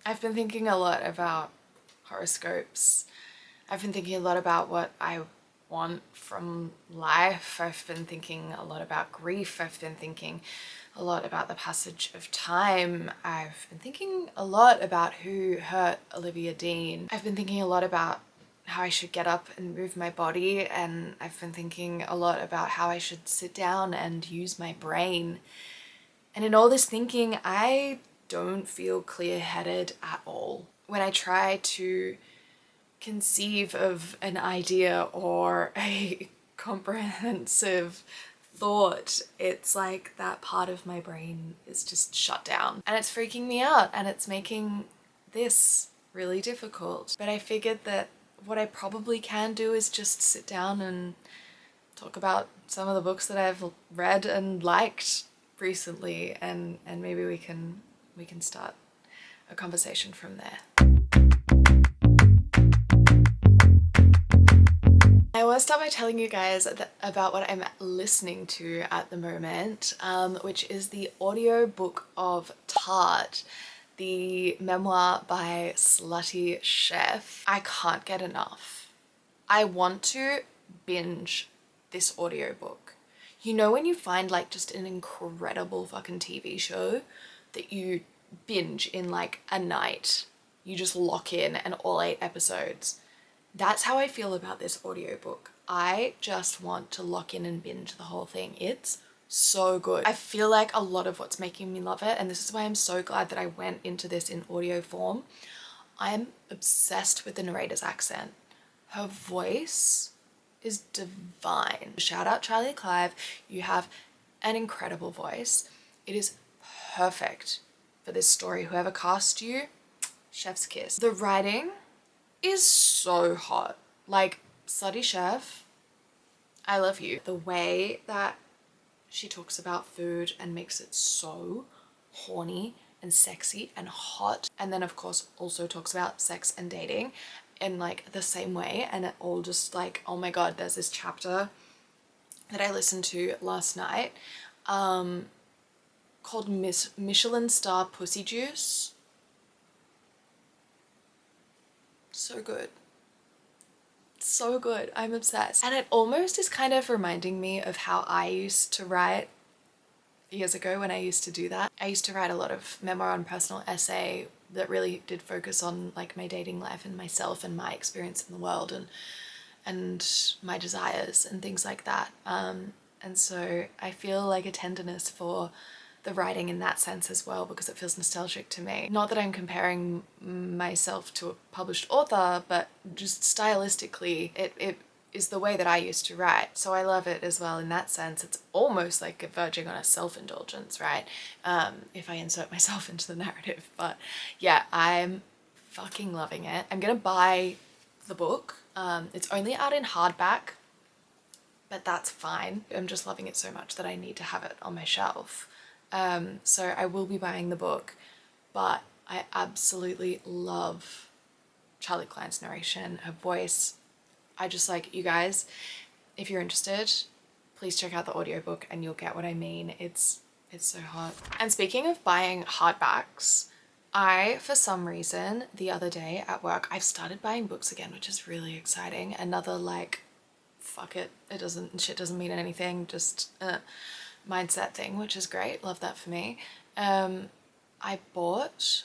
I've been thinking a lot about horoscopes. I've been thinking a lot about what I want from life. I've been thinking a lot about grief. I've been thinking a lot about the passage of time. I've been thinking a lot about who hurt Olivia Dean. I've been thinking a lot about how I should get up and move my body, and I've been thinking a lot about how I should sit down and use my brain. And in all this thinking, I don't feel clear-headed at all. When I try to conceive of an idea or a comprehensive thought, it's like that part of my brain is just shut down. And it's freaking me out, and it's making this really difficult. But I figured that what I probably can do is just sit down and talk about some of the books that I've read and liked recently, and maybe we can start a conversation from there. I want to start by telling you guys about what I'm listening to at the moment, which is the audiobook of Tart, the memoir by Slutty Cheff. I can't get enough. I want to binge this audiobook. You know when you find like just an incredible fucking TV show that you binge in like a night, you just lock in and all 8 episodes. That's how I feel about this audiobook. I just want to lock in and binge the whole thing. It's so good. I feel like a lot of what's making me love it, and this is why I'm so glad that I went into this in audio form, I'm obsessed with the narrator's accent. Her voice is divine. Shout out Charlie Clive, you have an incredible voice. It is perfect for this story. Whoever cast you, chef's kiss. The writing is so hot. Like, Slutty Cheff, I love you. The way that she talks about food and makes it so horny and sexy and hot, and then of course also talks about sex and dating in like the same way, and it all just like, oh my god, there's this chapter that I listened to last night called Michelin Star Pussy Juice. So good. So good. I'm obsessed. And it almost is kind of reminding me of how I used to write years ago when I used to do that. I used to write a lot of memoir and personal essay that really did focus on like my dating life and myself and my experience in the world and my desires and things like that. And so I feel like a tenderness for the writing in that sense as well, because it feels nostalgic to me. Not that I'm comparing myself to a published author, but just stylistically, it is the way that I used to write. So I love it as well in that sense. It's almost like verging on a self-indulgence, right? If I insert myself into the narrative. But yeah, I'm fucking loving it. I'm gonna buy the book. It's only out in hardback, but that's fine. I'm just loving it so much that I need to have it on my shelf. So I will be buying the book, but I absolutely love Charlie Klein's narration, her voice. I just like, you guys, if you're interested, please check out the audiobook and you'll get what I mean. It's so hot. And speaking of buying hardbacks, I, for some reason, the other day at work, I've started buying books again, which is really exciting. Another like, fuck it, shit doesn't mean anything, just mindset thing, which is great. Love that for me. I bought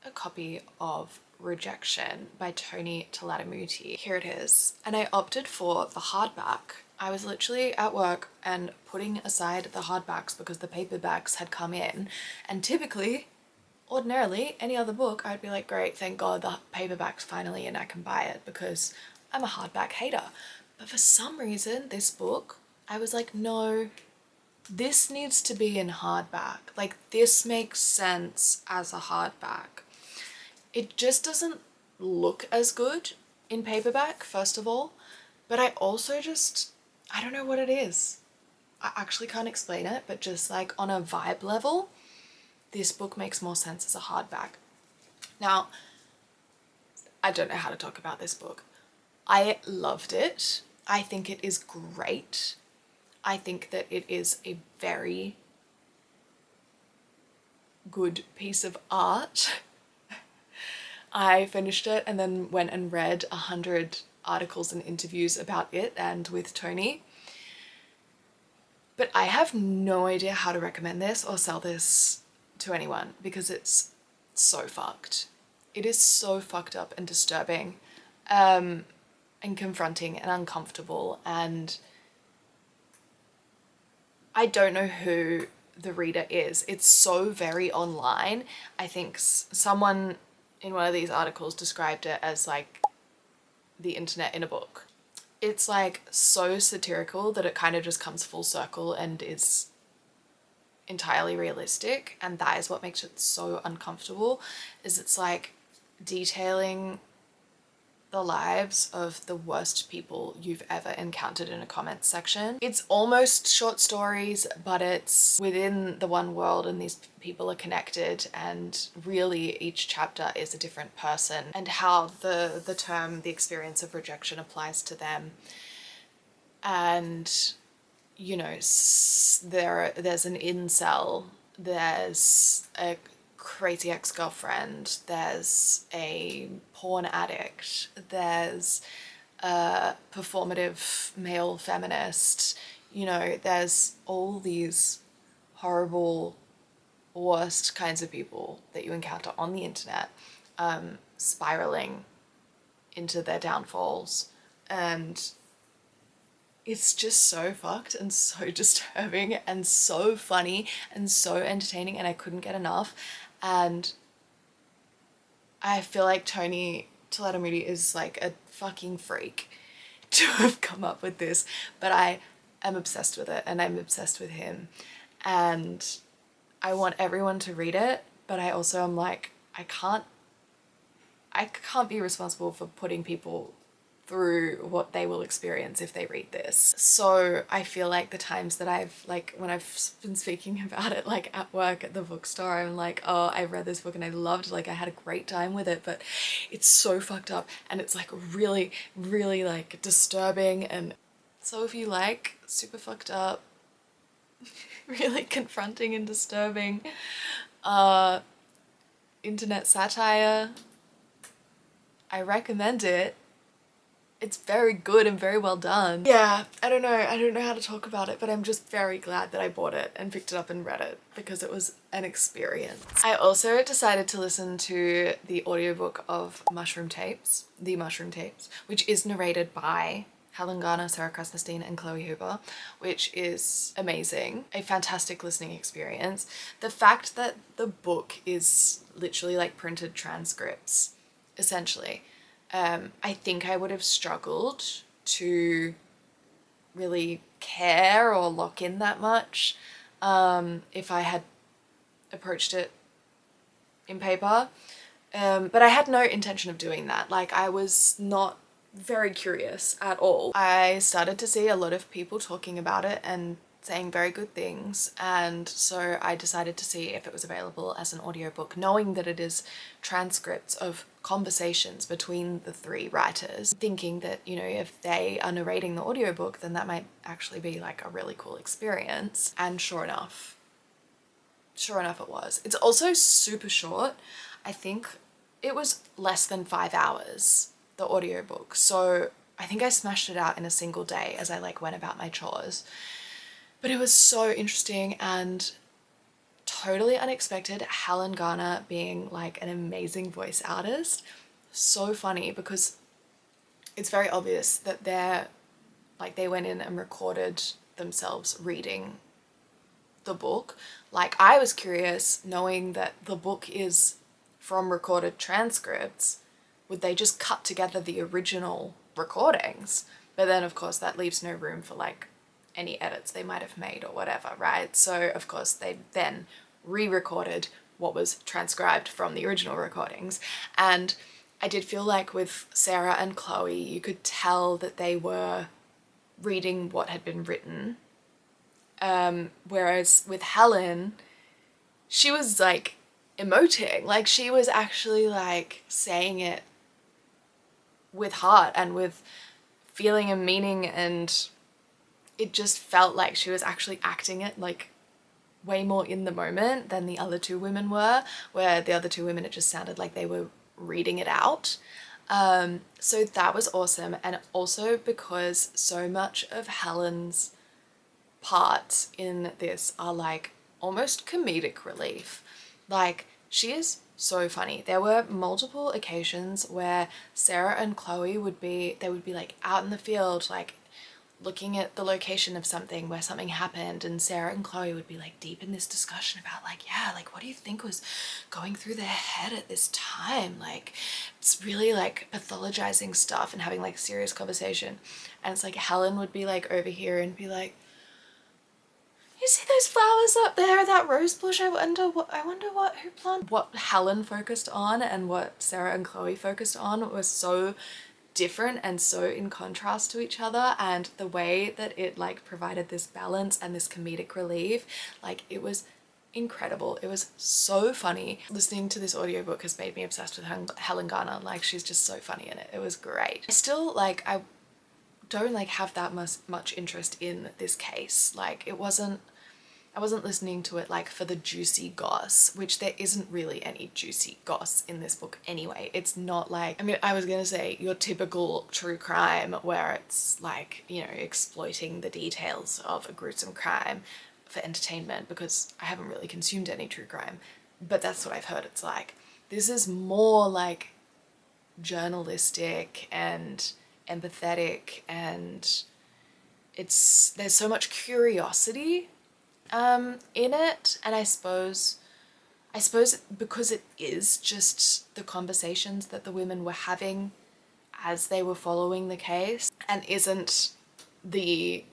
a copy of Rejection by Tulathimutte. Here it is. And I opted for the hardback. I was literally at work and putting aside the hardbacks because the paperbacks had come in, and typically, ordinarily, any other book I'd be like, great, thank god the paperback's finally in, I can buy it, because I'm a hardback hater. But for some reason, this book, I was like, no, this needs to be in hardback. Like, this makes sense as a hardback. It just doesn't look as good in paperback, first of all, but I also just, I don't know what it is. I actually can't explain it, but just like on a vibe level, this book makes more sense as a hardback. Now, I don't know how to talk about this book. I loved it. I think it is great. I think that it is a very good piece of art. I finished it and then went and read 100 articles and interviews about it and with Tony. But I have no idea how to recommend this or sell this to anyone because it's so fucked. It is so fucked up and disturbing, and confronting and uncomfortable, and I don't know who the reader is. It's so very online. I think someone in one of these articles described it as like the internet in a book. It's like so satirical that it kind of just comes full circle and is entirely realistic, and that is what makes it so uncomfortable, is it's like detailing the lives of the worst people you've ever encountered in a comment section. It's almost short stories, but it's within the one world and these people are connected, and really each chapter is a different person and how the term, the experience of rejection applies to them. And, you know, there's an incel, there's a crazy ex-girlfriend, there's a porn addict, there's a performative male feminist, you know, there's all these horrible, worst kinds of people that you encounter on the internet, spiraling into their downfalls, and it's just so fucked and so disturbing and so funny and so entertaining, and I couldn't get enough. And I feel like Tulathimutte is like a fucking freak to have come up with this, but I am obsessed with it and I'm obsessed with him, and I want everyone to read it, but I also am like, I can't be responsible for putting people through what they will experience if they read this. So I feel like the times that I've, like, when I've been speaking about it, like at work at the bookstore, I'm like, oh, I read this book and I loved it, like I had a great time with it, but it's so fucked up and it's like really, really like disturbing. And so if you like super fucked up, really confronting and disturbing internet satire, I recommend it. It's very good and very well done. Yeah, I don't know how to talk about it, but I'm just very glad that I bought it and picked it up and read it because it was an experience. I also decided to listen to the audiobook of The Mushroom Tapes, which is narrated by Helen, Garner, Sarah Krasnostein and Chloe Hooper, which is amazing. A fantastic listening experience. The fact that the book is literally like printed transcripts, essentially, I think I would have struggled to really care or lock in that much if I had approached it in paper. But I had no intention of doing that. Like, I was not very curious at all. I started to see a lot of people talking about it and saying very good things, and so I decided to see if it was available as an audiobook, knowing that it is transcripts of conversations between the three writers, thinking that, you know, if they are narrating the audiobook, then that might actually be like a really cool experience. And sure enough it was. It's also super short. I think it was less than 5 hours, the audiobook, so I think I smashed it out in a single day as I like went about my chores. But it was so interesting and totally unexpected. Helen Garner being like an amazing voice artist. So funny because it's very obvious that they went in and recorded themselves reading the book. Like, I was curious, knowing that the book is from recorded transcripts, would they just cut together the original recordings? But then of course that leaves no room for like any edits they might have made or whatever, right? So of course they then re-recorded what was transcribed from the original recordings. And I did feel like with Sarah and Chloe, you could tell that they were reading what had been written. Whereas with Helen, she was like emoting, like she was actually like saying it with heart and with feeling and meaning, and it just felt like she was actually acting it like way more in the moment than the other two women were, where the other two women, it just sounded like they were reading it out. So that was awesome. And also because so much of Helen's parts in this are like almost comedic relief. Like, she is so funny. There were multiple occasions where Sarah and Chloe would be like out in the field, like looking at the location of something where something happened, and Sarah and Chloe would be like deep in this discussion about like, yeah, like what do you think was going through their head at this time? Like, it's really like pathologizing stuff and having like serious conversation. And it's like Helen would be like over here and be like, you see those flowers up there, that rose bush? I wonder who planted. What Helen focused on and what Sarah and Chloe focused on was so different and so in contrast to each other, and the way that it like provided this balance and this comedic relief, like it was incredible. It was so funny. Listening to this audiobook has made me obsessed with Helen Garner. Like, she's just so funny in it. It was great. I still like, I don't like have that much interest in this case. Like, I wasn't listening to it like for the juicy goss, which there isn't really any juicy goss in this book anyway. It's not like, I mean, I was gonna say your typical true crime where it's like, you know, exploiting the details of a gruesome crime for entertainment, because I haven't really consumed any true crime, but that's what I've heard it's like. This is more like journalistic and empathetic, and there's so much curiosity in it, and I suppose because it is just the conversations that the women were having as they were following the case, and isn't the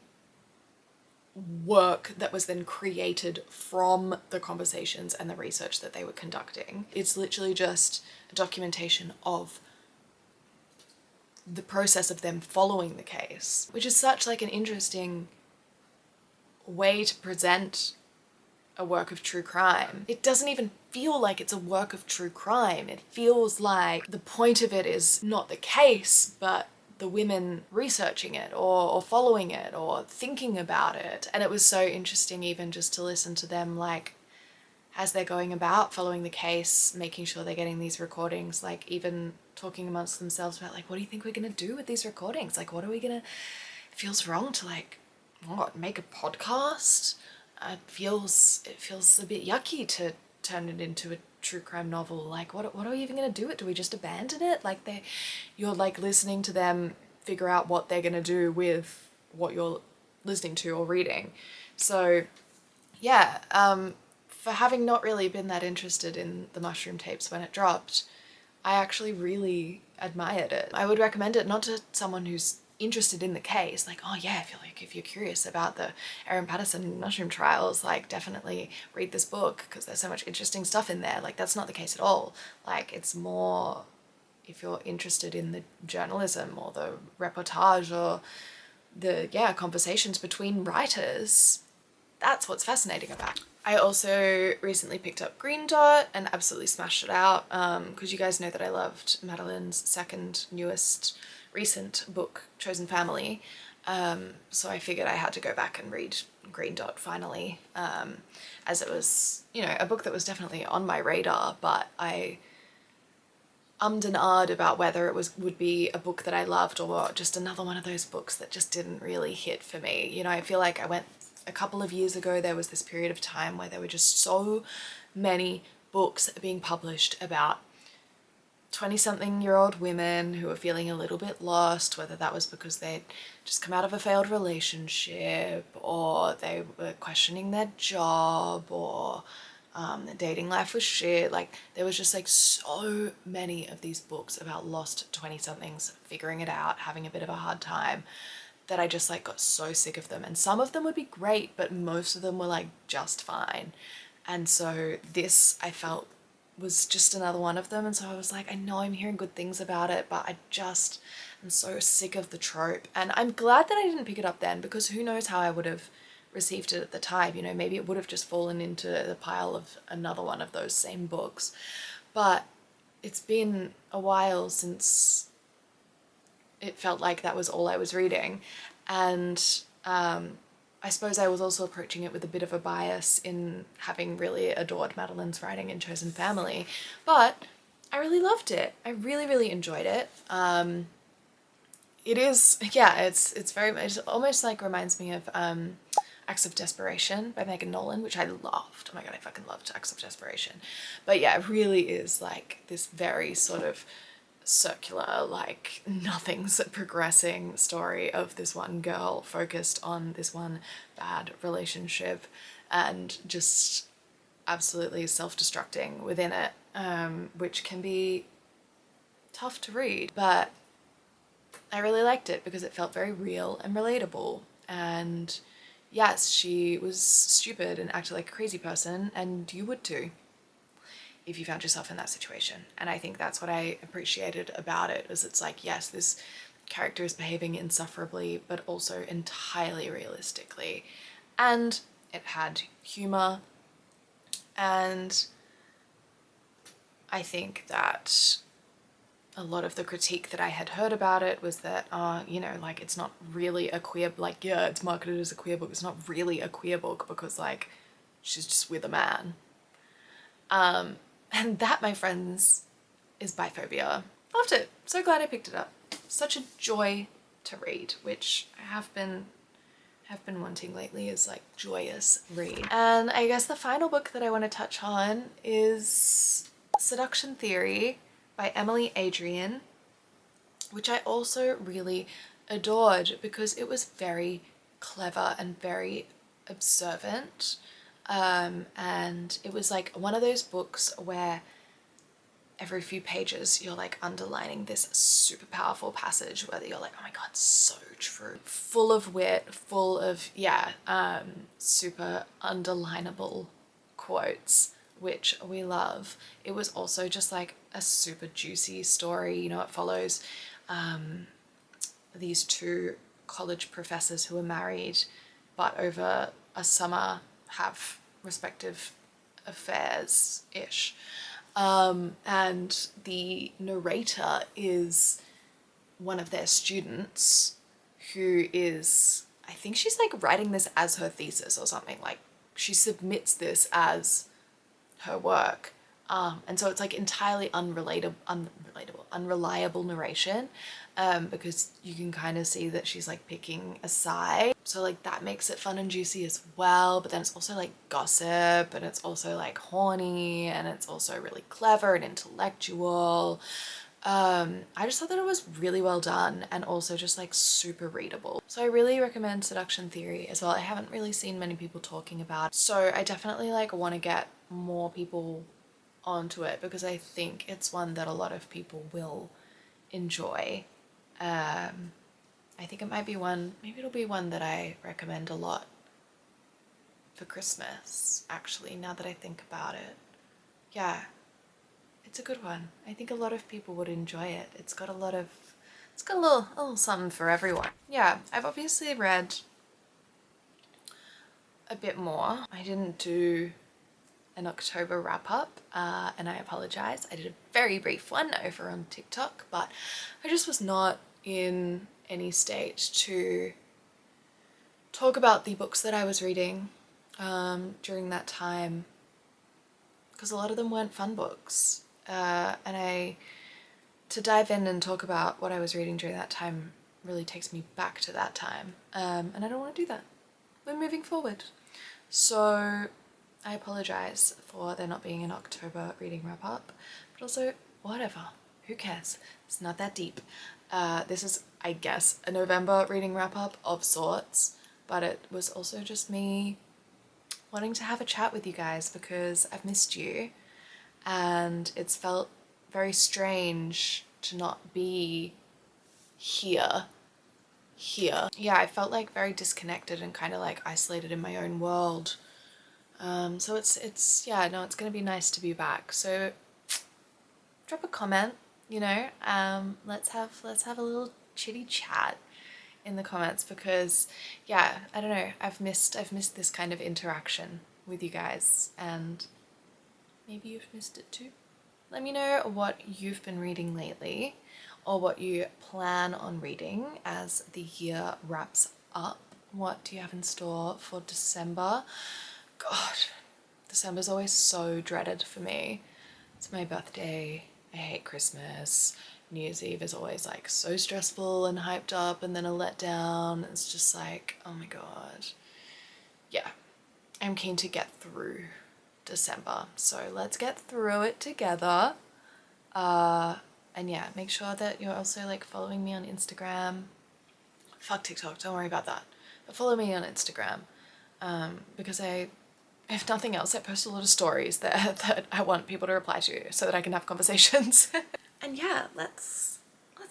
work that was then created from the conversations and the research that they were conducting. It's literally just a documentation of the process of them following the case, which is such like an interesting way to present a work of true crime. It doesn't even feel like it's a work of true crime. It feels like the point of it is not the case, but the women researching it or following it or thinking about it. And it was so interesting even just to listen to them, like, as they're going about following the case, making sure they're getting these recordings, like even talking amongst themselves about like, what do you think we're gonna do with these recordings? Like, what are we gonna, it feels wrong to like, what, make a podcast? It feels a bit yucky to turn it into a true crime novel. Like, what are we even gonna do it? Do we just abandon it? Like, you're like listening to them figure out what they're gonna do with what you're listening to or reading. So yeah, for having not really been that interested in the Mushroom Tapes when it dropped, I actually really admired it. I would recommend it not to someone who's interested in the case, like, oh yeah, if you're curious about the Erin Patterson mushroom trials, like definitely read this book because there's so much interesting stuff in there. Like, that's not the case at all. Like, it's more if you're interested in the journalism or the reportage or the, yeah, conversations between writers. That's what's fascinating about it. I also recently picked up Green Dot and absolutely smashed it out, because you guys know that I loved Madeleine's second newest recent book, Chosen Family, so I figured I had to go back and read Green Dot finally, as it was, you know, a book that was definitely on my radar, but I ummed and ahed about whether it would be a book that I loved or just another one of those books that just didn't really hit for me. You know, I feel like I went a couple of years ago, there was this period of time where there were just so many books being published about 20-something-year-old women who were feeling a little bit lost, whether that was because they'd just come out of a failed relationship or they were questioning their job or their dating life was shit. Like, there was just like so many of these books about lost 20-somethings figuring it out, having a bit of a hard time, that I just like got so sick of them. And some of them would be great, but most of them were like just fine. And so this, I felt, was just another one of them. And so I was like, I know I'm hearing good things about it, but I just am so sick of the trope. And I'm glad that I didn't pick it up then, because who knows how I would have received it at the time. You know, maybe it would have just fallen into the pile of another one of those same books. But it's been a while since it felt like that was all I was reading. And I suppose I was also approaching it with a bit of a bias in having really adored Madeleine's writing in Chosen Family, but I really loved it. I really, really enjoyed it. It is, yeah, it's very much, it almost like reminds me of Acts of Desperation by Megan Nolan, which I loved. Oh my god, I fucking loved Acts of Desperation. But yeah, it really is like this very sort of circular, like nothing's progressing story of this one girl focused on this one bad relationship and just absolutely self-destructing within it, which can be tough to read, but I really liked it because it felt very real and relatable. And yes, she was stupid and acted like a crazy person, and you would too if you found yourself in that situation. And I think that's what I appreciated about it, is it's like, yes, this character is behaving insufferably, but also entirely realistically. And it had humor, and I think that a lot of the critique that I had heard about it was that, you know, like it's not really a queer, like, yeah, it's marketed as a queer book. It's not really a queer book because like she's just with a man. And that, my friends, is biphobia. Loved it. So glad I picked it up. Such a joy to read, which I have been wanting lately, is like joyous read. And I guess the final book that I want to touch on is Seduction Theory by Emily Adrian, which I also really adored because it was very clever and very observant. And it was like one of those books where every few pages you're like underlining this super powerful passage where you're like, oh my god, so true. Full of wit, full of, yeah, super underlinable quotes, which we love. It was also just like a super juicy story. You know, it follows these two college professors who are married, but over a summer have respective affairs-ish. And the narrator is one of their students who is, I think she's like writing this as her thesis or something. Like she submits this as her work. And so it's like entirely unreliable narration, because you can kind of see that she's like picking a side. So like that makes it fun and juicy as well, but then it's also like gossip, and it's also like horny, and it's also really clever and intellectual. I just thought that it was really well done and also just like super readable. So I really recommend Seduction Theory as well. I haven't really seen many people talking about it, so I definitely like want to get more people onto it because I think it's one that a lot of people will enjoy. I think it might be one, maybe it'll be one that I recommend a lot for Christmas, actually, now that I think about it. Yeah, it's a good one. I think a lot of people would enjoy it. It's got a little something for everyone. Yeah, I've obviously read a bit more. I didn't do an October wrap up, and I apologize. I did a very brief one over on TikTok, but I just was not in any state to talk about the books that I was reading during that time, because a lot of them weren't fun books, and to dive in and talk about what I was reading during that time really takes me back to that time, and I don't want to do that. We're moving forward. So I apologize for there not being an October reading wrap up, but also whatever, who cares? It's not that deep. This is, I guess, a November reading wrap up of sorts, but it was also just me wanting to have a chat with you guys because I've missed you, and it's felt very strange to not be here. Yeah, I felt like very disconnected and kind of like isolated in my own world. So it's yeah, no, it's gonna be nice to be back. So drop a comment, you know, let's have a little chitty chat in the comments because yeah, I don't know, I've missed this kind of interaction with you guys, and maybe you've missed it too. Let me know what you've been reading lately or what you plan on reading as the year wraps up. What do you have in store for December? God, December's always so dreaded for me. It's my birthday I hate Christmas. New Year's Eve is always like so stressful and hyped up and then a letdown. It's just like, oh my god. Yeah, I'm keen to get through December. So let's get through it together. And yeah, make sure that you're also like following me on Instagram. Fuck TikTok, don't worry about that. But follow me on Instagram. Because if nothing else, I post a lot of stories there that I want people to reply to so that I can have conversations. And yeah, let's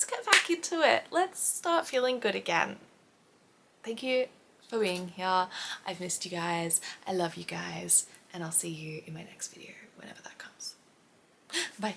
get back into it. Let's start feeling good again. Thank you for being here. I've missed you guys. I love you guys. And I'll see you in my next video whenever that comes. Bye.